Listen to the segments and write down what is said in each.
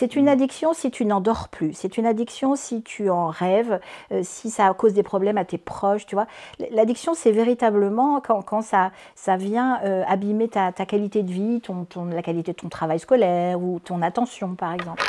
C'est une addiction si tu n'en dors plus. C'est une addiction si tu en rêves, si ça cause des problèmes à tes proches, tu vois. L'addiction, c'est véritablement quand ça vient abîmer ta qualité de vie, la qualité de ton travail scolaire ou ton attention, par exemple.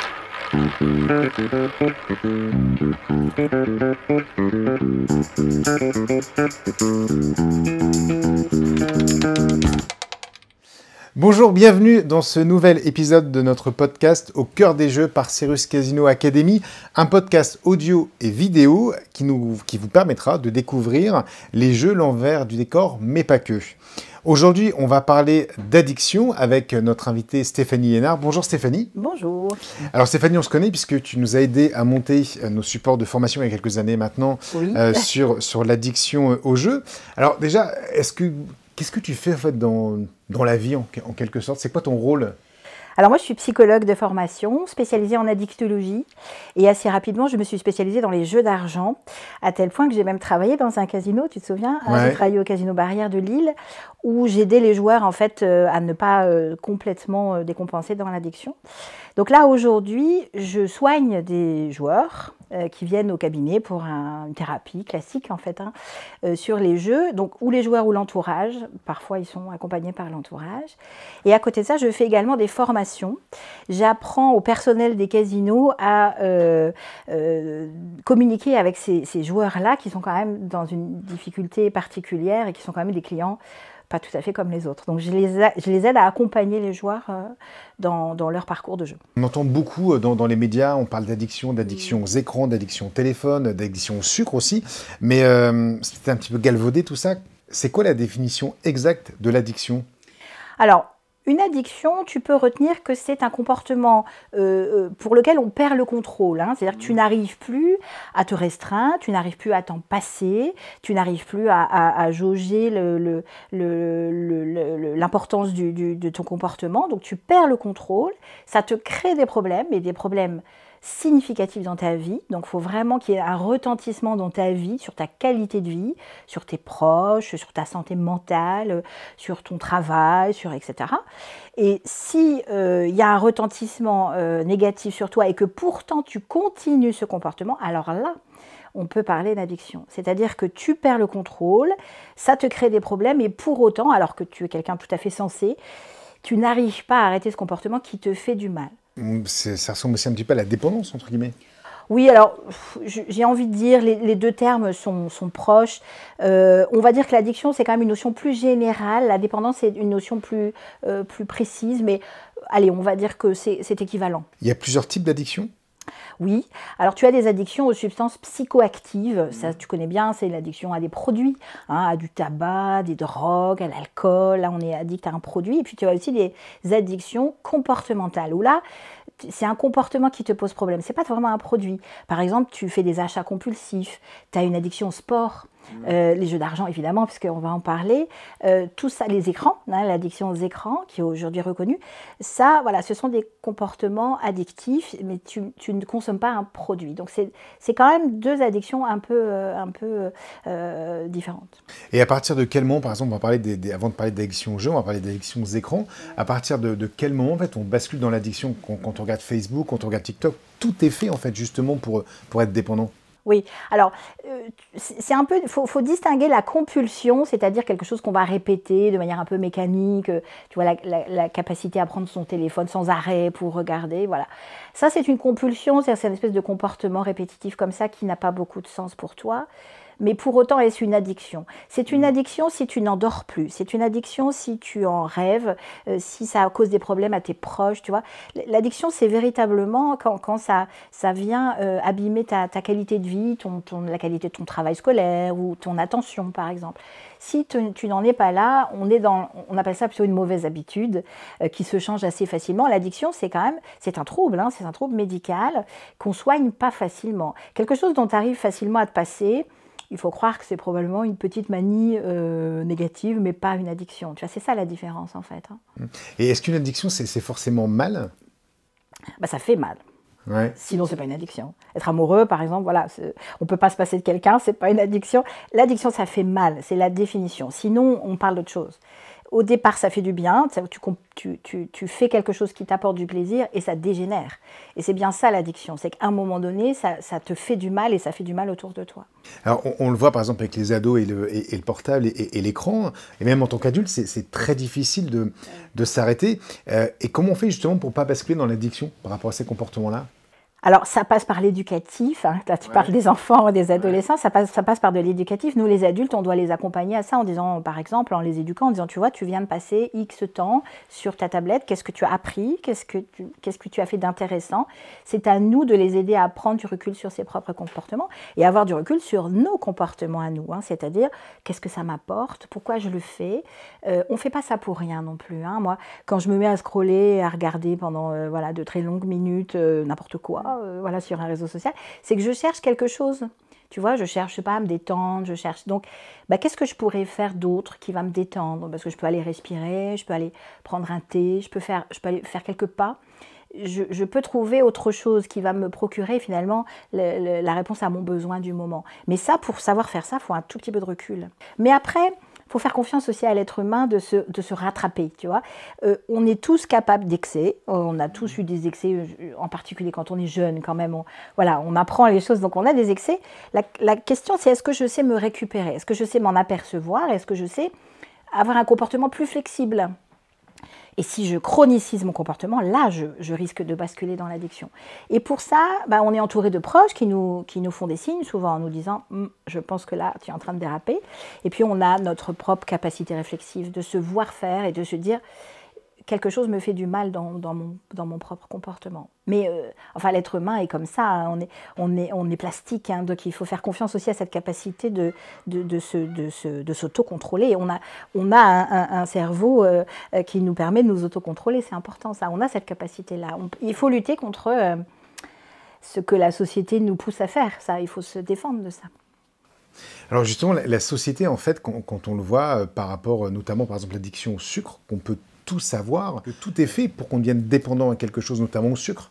Bonjour, bienvenue dans ce nouvel épisode de notre podcast Au cœur des jeux par Cyrus Casino Academy, un podcast audio et vidéo qui vous permettra de découvrir les jeux, l'envers du décor, mais pas que. Aujourd'hui, on va parler d'addiction avec notre invitée Stéphanie Hénard. Bonjour Stéphanie. Bonjour. Alors Stéphanie, on se connaît puisque tu nous as aidé à monter nos supports de formation il y a quelques années maintenant, oui. sur l'addiction aux jeux. Alors déjà, qu'est-ce que tu fais en fait dans la vie en quelque sorte? C'est quoi ton rôle? Alors moi, je suis psychologue de formation, spécialisée en addictologie. Et assez rapidement, je me suis spécialisée dans les jeux d'argent, à tel point que j'ai même travaillé dans un casino, tu te souviens? Ouais. J'ai travaillé au Casino Barrière de Lille, où j'aidais les joueurs en fait à ne pas complètement décompenser dans l'addiction. Donc là, aujourd'hui, je soigne des joueurs qui viennent au cabinet pour une thérapie classique en fait, sur les jeux, donc ou les joueurs ou l'entourage. Parfois, ils sont accompagnés par l'entourage. Et à côté de ça, je fais également des formations. J'apprends au personnel des casinos à communiquer avec ces joueurs-là qui sont quand même dans une difficulté particulière et qui sont quand même des clients pas tout à fait comme les autres. Donc je les aide à accompagner les joueurs dans leur parcours de jeu. On entend beaucoup dans les médias, on parle d'addiction aux écrans, d'addiction au téléphone, d'addiction au sucre aussi, mais c'était un petit peu galvaudé tout ça. C'est quoi la définition exacte de l'addiction? Alors, une addiction, tu peux retenir que c'est un comportement pour lequel on perd le contrôle. C'est-à-dire que tu n'arrives plus à te restreindre, tu n'arrives plus à t'en passer, tu n'arrives plus à jauger l'importance de ton comportement. Donc tu perds le contrôle, ça te crée des problèmes, et des problèmes significatif dans ta vie. Donc, il faut vraiment qu'il y ait un retentissement dans ta vie, sur ta qualité de vie, sur tes proches, sur ta santé mentale, sur ton travail, etc. Et si il y a un retentissement négatif sur toi et que pourtant tu continues ce comportement, alors là, on peut parler d'addiction. C'est-à-dire que tu perds le contrôle, ça te crée des problèmes et pour autant, alors que tu es quelqu'un tout à fait sensé, tu n'arrives pas à arrêter ce comportement qui te fait du mal. Ça ressemble aussi un petit peu à la dépendance, entre guillemets. Oui, alors j'ai envie de dire, les deux termes sont proches. On va dire que l'addiction, c'est quand même une notion plus générale. La dépendance, c'est une notion plus précise. Mais allez, on va dire que c'est équivalent. Il y a plusieurs types d'addictions? Oui, alors tu as des addictions aux substances psychoactives, ça tu connais bien, c'est l'addiction à des produits, à du tabac, des drogues, à l'alcool, là on est addict à un produit. Et puis tu as aussi des addictions comportementales, où là c'est un comportement qui te pose problème, c'est pas vraiment un produit. Par exemple, tu fais des achats compulsifs, tu as une addiction au sport, les jeux d'argent évidemment, puisqu'on va en parler, tout ça, les écrans, l'addiction aux écrans qui est aujourd'hui reconnue, ça, voilà, ce sont des comportements addictifs, mais tu ne consommes pas un produit. Donc c'est quand même deux addictions un peu différentes. Et à partir de quel moment, par exemple, on va parler avant de parler d'addiction aux jeux, on va parler d'addiction aux écrans, à partir de quel moment en fait, on bascule dans l'addiction? Quand on regarde Facebook, quand on regarde TikTok, tout est fait en fait justement pour être dépendant. Oui, alors c'est un peu, faut distinguer la compulsion, c'est-à-dire quelque chose qu'on va répéter de manière un peu mécanique, tu vois, la capacité à prendre son téléphone sans arrêt pour regarder, voilà. Ça, c'est une compulsion, c'est une espèce de comportement répétitif comme ça qui n'a pas beaucoup de sens pour toi. Mais pour autant, est-ce une addiction? C'est une addiction si tu n'en dors plus. C'est une addiction si tu en rêves, si ça cause des problèmes à tes proches, tu vois. L'addiction, c'est véritablement quand ça vient abîmer ta qualité de vie, la qualité de ton travail scolaire ou ton attention, par exemple. Si tu n'en es pas là, on appelle ça plutôt une mauvaise habitude qui se change assez facilement. L'addiction, c'est un trouble, c'est un trouble médical qu'on soigne pas facilement. Quelque chose dont tu arrives facilement à te passer. Il faut croire que c'est probablement une petite manie négative, mais pas une addiction. Tu vois, c'est ça la différence, en fait. Et est-ce qu'une addiction, c'est forcément mal? Ça fait mal. Ouais. Sinon, c'est pas une addiction. Être amoureux, par exemple, voilà, on peut pas se passer de quelqu'un, c'est pas une addiction. L'addiction, ça fait mal, c'est la définition. Sinon, on parle d'autre chose. au départ, ça fait du bien, tu fais quelque chose qui t'apporte du plaisir et ça dégénère. Et c'est bien ça l'addiction, c'est qu'à un moment donné, ça te fait du mal et ça fait du mal autour de toi. Alors, on le voit par exemple avec les ados et le portable et l'écran, et même en tant qu'adulte, c'est très difficile de s'arrêter. Et comment on fait justement pour ne pas basculer dans l'addiction par rapport à ces comportements-là? Alors, ça passe par l'éducatif. Hein. Là, tu parles des enfants, des adolescents, ça passe par de l'éducatif. Nous, les adultes, on doit les accompagner à ça en disant, par exemple, en les éduquant, en disant, tu vois, tu viens de passer X temps sur ta tablette, qu'est-ce que tu as appris, qu'est-ce que tu as fait d'intéressant. C'est à nous de les aider à prendre du recul sur ses propres comportements et avoir du recul sur nos comportements à nous. Hein. C'est-à-dire, qu'est-ce que ça m'apporte, pourquoi je le fais. On ne fait pas ça pour rien non plus. Hein. Moi, quand je me mets à scroller, à regarder pendant de très longues minutes, n'importe quoi, sur un réseau social, c'est que je cherche quelque chose. Tu vois, je cherche, je sais pas, à me détendre, je cherche. Donc, qu'est-ce que je pourrais faire d'autre qui va me détendre? Parce que je peux aller respirer, je peux aller prendre un thé, je peux aller faire quelques pas. Je peux trouver autre chose qui va me procurer finalement la réponse à mon besoin du moment. Mais ça, pour savoir faire ça, il faut un tout petit peu de recul. Mais après, il faut faire confiance aussi à l'être humain de se rattraper, tu vois. On est tous capables d'excès, on a tous eu des excès, en particulier quand on est jeune quand même, on apprend les choses, donc on a des excès. La question c'est est-ce que je sais me récupérer, est-ce que je sais m'en apercevoir, est-ce que je sais avoir un comportement plus flexible? Et si je chronicise mon comportement, là, je risque de basculer dans l'addiction. Et pour ça, on est entouré de proches qui nous font des signes, souvent en nous disant « je pense que là, tu es en train de déraper ». Et puis, on a notre propre capacité réflexive de se voir faire et de se dire « quelque chose me fait du mal dans mon propre comportement ». Mais l'être humain est comme ça, hein, on est plastique, hein, donc il faut faire confiance aussi à cette capacité de s'autocontrôler. On a un cerveau qui nous permet de nous autocontrôler, c'est important ça, on a cette capacité-là. Il faut lutter contre ce que la société nous pousse à faire, ça, il faut se défendre de ça. Alors justement, la société, en fait, quand on le voit par rapport notamment, par exemple, l'addiction au sucre, qu'on peut tout savoir, que tout est fait pour qu'on devienne dépendant à quelque chose, notamment au sucre.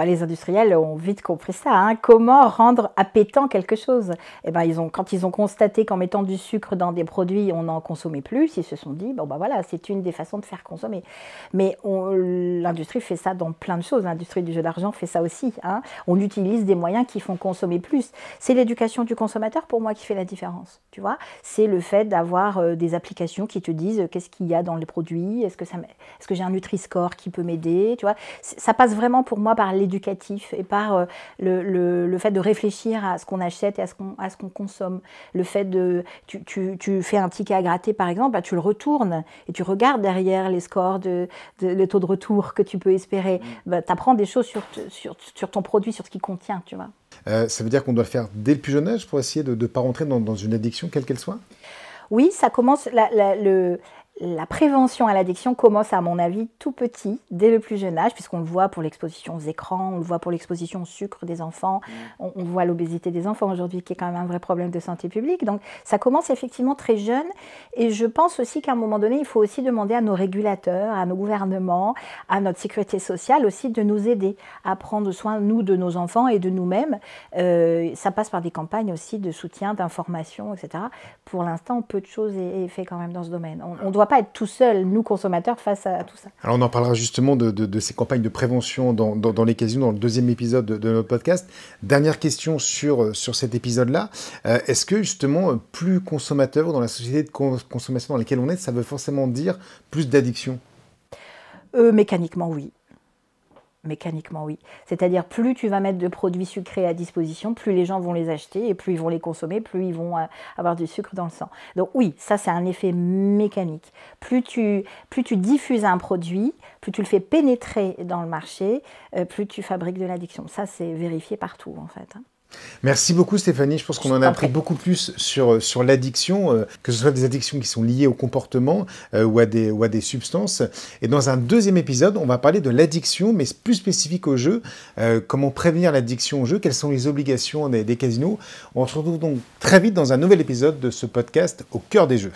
Les industriels ont vite compris ça. Hein. Comment rendre appétant quelque chose? Quand ils ont constaté qu'en mettant du sucre dans des produits, on n'en consommait plus, ils se sont dit, c'est une des façons de faire consommer. Mais l'industrie fait ça dans plein de choses. L'industrie du jeu d'argent fait ça aussi. Hein. On utilise des moyens qui font consommer plus. C'est l'éducation du consommateur, pour moi, qui fait la différence. Tu vois, c'est le fait d'avoir des applications qui te disent qu'est-ce qu'il y a dans les produits, est-ce que j'ai un Nutri-Score qui peut m'aider, tu vois. Ça passe vraiment pour moi par l'éducatif et par le fait de réfléchir à ce qu'on achète et à ce qu'on consomme. Le fait de... Tu fais un ticket à gratter, par exemple, tu le retournes et tu regardes derrière les scores, le taux de retour que tu peux espérer. Tu apprends des choses sur ton produit, sur ce qu'il contient, tu vois. Ça veut dire qu'on doit le faire dès le plus jeune âge pour essayer de ne pas rentrer dans une addiction, quelle qu'elle soit? Oui, ça commence... La prévention à l'addiction commence, à mon avis, tout petit, dès le plus jeune âge, puisqu'on le voit pour l'exposition aux écrans, on le voit pour l'exposition au sucre des enfants, on voit l'obésité des enfants aujourd'hui, qui est quand même un vrai problème de santé publique. Donc, ça commence effectivement très jeune. Et je pense aussi qu'à un moment donné, il faut aussi demander à nos régulateurs, à nos gouvernements, à notre sécurité sociale aussi de nous aider à prendre soin, nous, de nos enfants et de nous-mêmes. Ça passe par des campagnes aussi de soutien, d'information, etc. Pour l'instant, peu de choses est fait quand même dans ce domaine. On doit pas être tout seul, nous consommateurs, face à tout ça. Alors on en parlera justement de ces campagnes de prévention dans les casinos, dans le deuxième épisode de notre podcast. Dernière question sur cet épisode-là. Est-ce que justement, plus consommateur dans la société de consommation dans laquelle on est, ça veut forcément dire plus d'addiction? Mécaniquement, oui. Mécaniquement, oui. C'est-à-dire, plus tu vas mettre de produits sucrés à disposition, plus les gens vont les acheter et plus ils vont les consommer, plus ils vont avoir du sucre dans le sang. Donc oui, ça c'est un effet mécanique. Plus tu diffuses un produit, plus tu le fais pénétrer dans le marché, plus tu fabriques de l'addiction. Ça c'est vérifié partout en fait. Merci beaucoup Stéphanie, je pense qu'on en a appris beaucoup plus sur l'addiction, que ce soit des addictions qui sont liées au comportement ou à des substances. Et dans un deuxième épisode, on va parler de l'addiction, mais plus spécifique au jeu, comment prévenir l'addiction au jeu, quelles sont les obligations des casinos. On se retrouve donc très vite dans un nouvel épisode de ce podcast Au cœur des jeux.